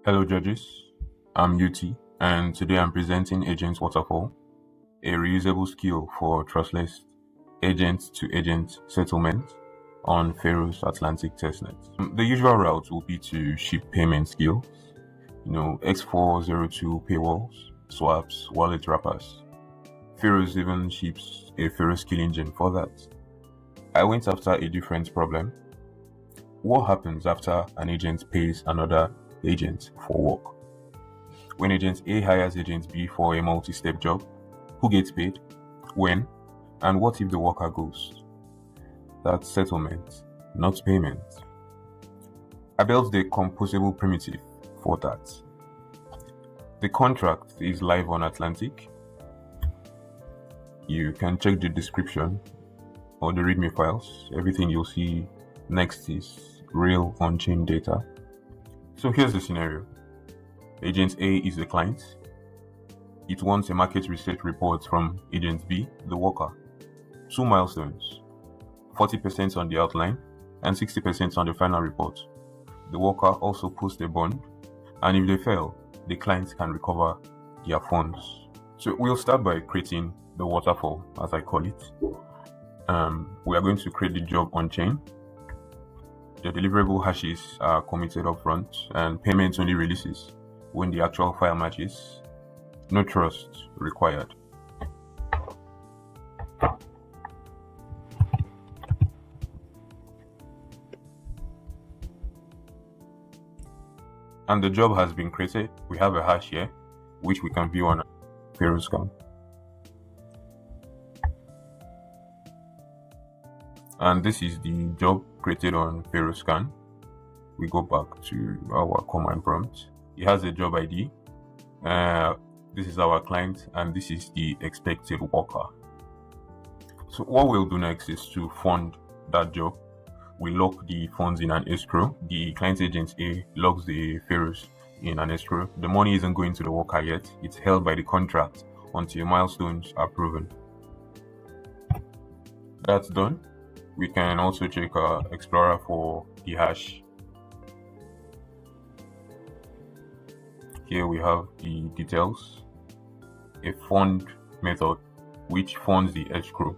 Hello judges, I'm UT and today I'm presenting Agent Waterfall, a reusable skill for trustless agent-to-agent settlement on Pharaoh's Atlantic testnet. The usual route will be to ship payment skills, X402 paywalls, swaps, wallet wrappers. Pharaoh's even ships a Pharaoh skill engine for that. I went after a different problem. What happens after an agent pays another agent for work? When agent A hires agent B for a multi-step job, who gets paid, when, and what if the worker goes? That's settlement, not payment. I built the composable primitive for that. The contract is live on Atlantic. You can check the description or the README files. Everything you'll see next is real on-chain data. So here's the scenario. Agent A is the client. It wants a market research report from Agent B, the worker. Two milestones, 40% on the outline and 60% on the final report. The worker also posts a bond, and if they fail, the client can recover their funds. So we'll start by creating the waterfall, as I call it. We are going to create the job on chain. The deliverable hashes are committed upfront, and payment only releases when the actual file matches. No trust required. And the job has been created. We have a hash here, which we can view on Pharaoh's scan. And this is the job created on Pharaoh scan. We go back to our command prompt. It has a job ID. This is our client, and this is the expected worker. So what we'll do next is to fund that job. We lock the funds in an escrow. The client agent A locks the Pharaohs in an escrow. The money isn't going to the worker yet. It's held by the contract until milestones are proven. That's done. We can also check our Explorer for the hash. Here we have the details. A fund method which funds the escrow.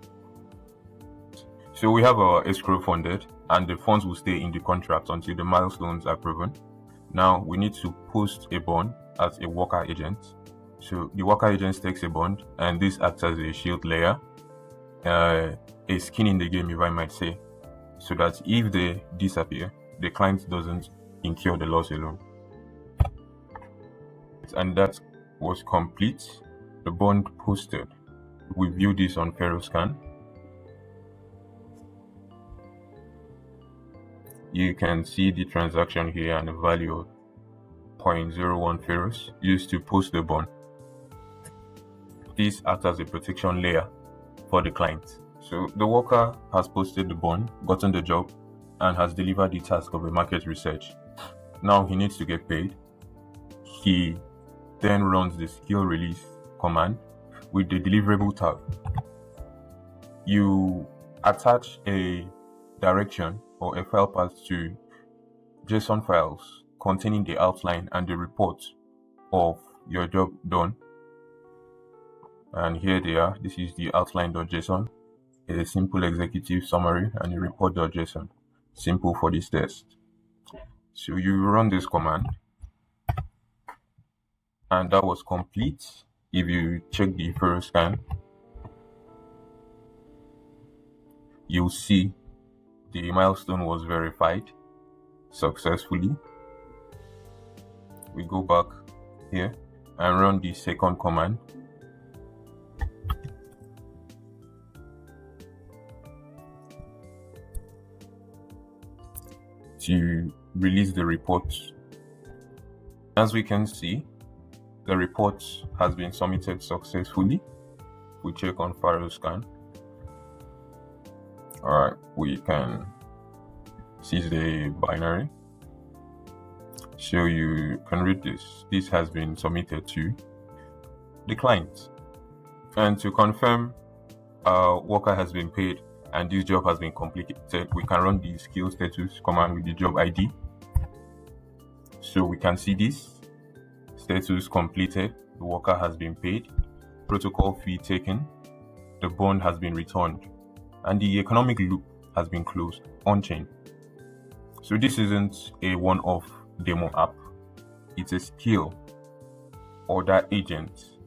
So we have our escrow funded, and the funds will stay in the contract until the milestones are proven. Now we need to post a bond as a worker agent. So the worker agent takes a bond, and this acts as a shield layer, a skin in the game, if I might say, so that if they disappear, the client doesn't incur the loss alone. And that was complete. The bond posted. We view this on Pharaoh scan. You can see the transaction here and the value of 0.01 Pharaohs used to post the bond. This acts as a protection layer for the client. So the worker has posted the bond, gotten the job, and has delivered the task of a market research. Now he needs to get paid. He then runs the skill release command with the deliverable tag. You attach a direction or a file path to JSON files containing the outline and the report of your job done. And here they are. This is the outline.json, a simple executive summary, and a report.json, simple for this test. So you run this command, and that was complete. If you check the Pharaoh scan, you'll see the milestone was verified successfully. We go back here and run the second command. To release the report. As we can see, the report has been submitted successfully. We check on Pharaoh scan. Alright, we can see the binary. So you can read this. This has been submitted to the client. And to confirm worker has been paid and this job has been completed, we can run the skill status command with the job ID. So we can see this. Status completed, the worker has been paid, protocol fee taken, the bond has been returned, and the economic loop has been closed on-chain. So this isn't a one-off demo app. It's a skill order agent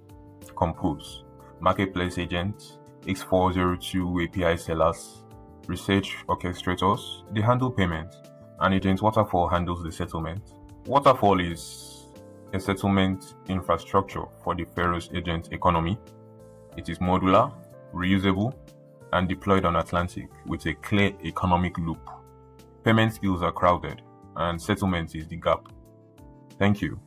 compose, marketplace agents, X402 API sellers, research orchestrators, they handle payments, and agent Waterfall handles the settlement. Waterfall is a settlement infrastructure for the Ferrous agent economy. It is modular, reusable, and deployed on Atlantic with a clear economic loop. Payment skills are crowded, and settlement is the gap. Thank you.